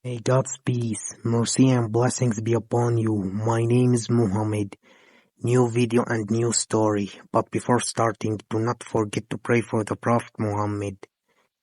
May God's peace, mercy and blessings be upon you. My name is Muhammad. New video and new story. But before starting, do not forget to pray for the Prophet Muhammad.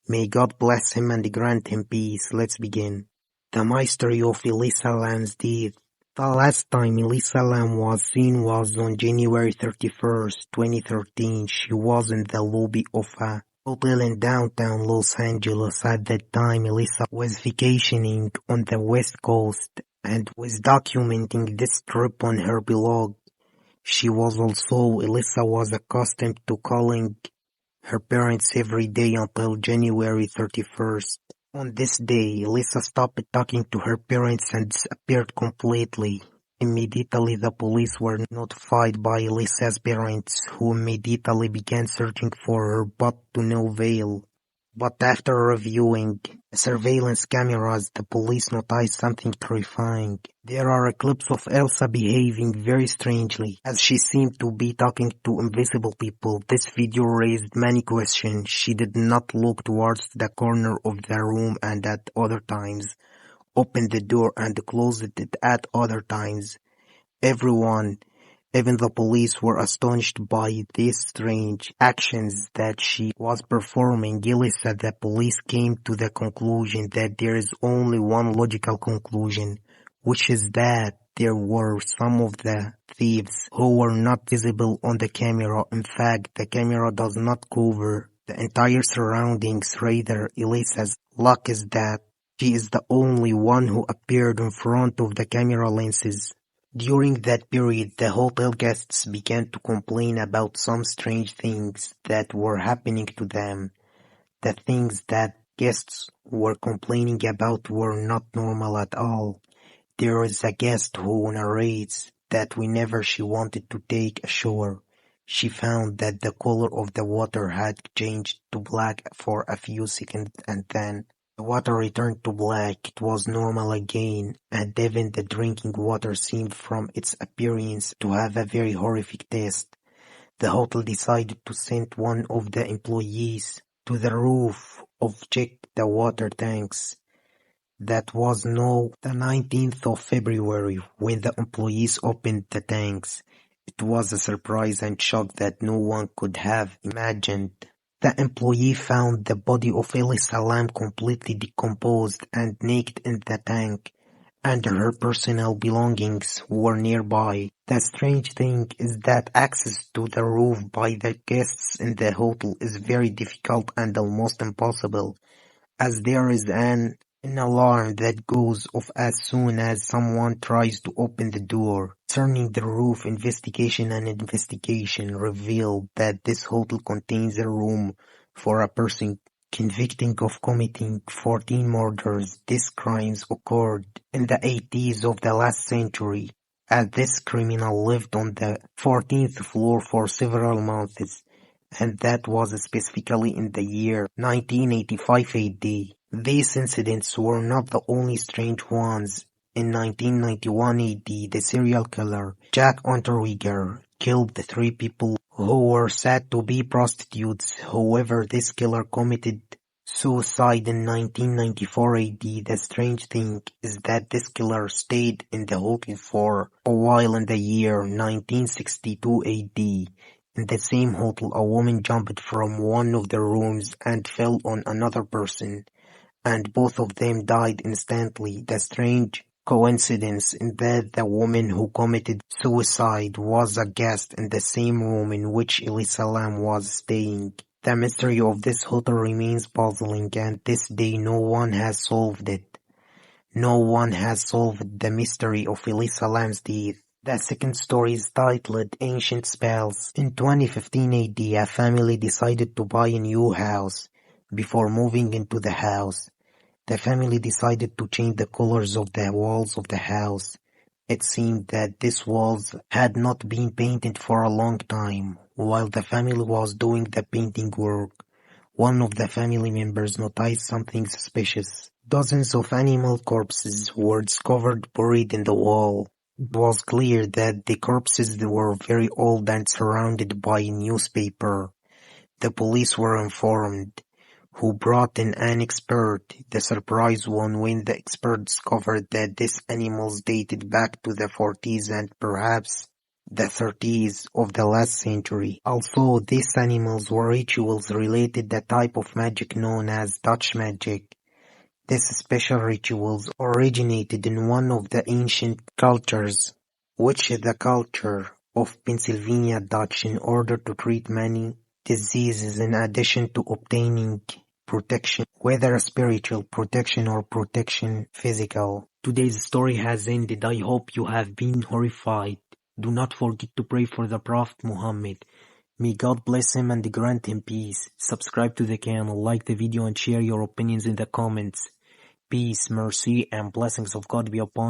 May God bless him and grant him peace. Let's begin. The mystery of Elisa Lam's death. The last time Elisa Lam was seen was on January 31st, 2013. She was in the lobby of a hotel in downtown Los Angeles. At that time, Elisa was vacationing on the West Coast and was documenting this trip on her blog. Elisa was accustomed to calling her parents every day until January 31st. On this day, Elisa stopped talking to her parents and disappeared completely. Immediately, the police were notified by Elisa's parents, who immediately began searching for her, but to no avail. But after reviewing surveillance cameras, the police noticed something terrifying. There are clips of Elsa behaving very strangely, as she seemed to be talking to invisible people. This video raised many questions. She did not look towards the corner of the room and at other times opened the door and closed it at other times. Everyone, even the police, were astonished by these strange actions that she was performing. Elisa, the police came to the conclusion that there is only one logical conclusion, which is that there were some of the thieves who were not visible on the camera. In fact, the camera does not cover the entire surroundings. Rather, Elisa's luck is that she is the only one who appeared in front of the camera lenses. During that period, the hotel guests began to complain about some strange things that were happening to them. The things that guests were complaining about were not normal at all. There is a guest who narrates that whenever she wanted to take a shower, she found that the color of the water had changed to black for a few seconds and then the water returned to black. It was normal again, and even the drinking water seemed from its appearance to have a very horrific taste. The hotel decided to send one of the employees to the roof to check the water tanks. That was now the 19th of February when the employees opened the tanks. It was a surprise and shock that no one could have imagined. The employee found the body of Elisa Lam completely decomposed and naked in the tank, and her personal belongings were nearby. The strange thing is that access to the roof by the guests in the hotel is very difficult and almost impossible, as there is an alarm that goes off as soon as someone tries to open the door. Concerning the roof, investigation revealed that this hotel contains a room for a person convicted of committing 14 murders. These crimes occurred in the 80s of the last century, as this criminal lived on the 14th floor for several months, and that was specifically in the year 1985 AD. These incidents were not the only strange ones. In 1991 AD, the serial killer, Jack Unterweger, killed the 3 people who were said to be prostitutes. However, this killer committed suicide in 1994 AD. The strange thing is that this killer stayed in the hotel for a while. In the year 1962 AD, in the same hotel, a woman jumped from one of the rooms and fell on another person, and both of them died instantly. The strange coincidence in that the woman who committed suicide was a guest in the same room in which Elisa Lam was staying. The mystery of this hotel remains puzzling, and this day no one has solved it. No one has solved the mystery of Elisa Lam's death. The second story is titled Ancient Spells. In 2015 AD, a family decided to buy a new house. Before moving into the house, the family decided to change the colors of the walls of the house. It seemed that these walls had not been painted for a long time. While the family was doing the painting work, one of the family members noticed something suspicious. Dozens of animal corpses were discovered buried in the wall. It was clear that the corpses were very old and surrounded by newspaper. The police were informed, who brought in an expert. The surprise won when the expert discovered that these animals dated back to the 40s and perhaps the 30s of the last century. Also, these animals were rituals related to the type of magic known as Dutch magic. These special rituals originated in one of the ancient cultures, which is the culture of Pennsylvania Dutch, in order to treat many diseases in addition to obtaining protection, whether spiritual protection or protection physical. Today's story has ended. I hope you have been horrified. Do not forget to pray for the Prophet Muhammad. May God bless him and grant him peace. Subscribe to the channel, like the video and share your opinions in the comments. Peace, mercy and blessings of God be upon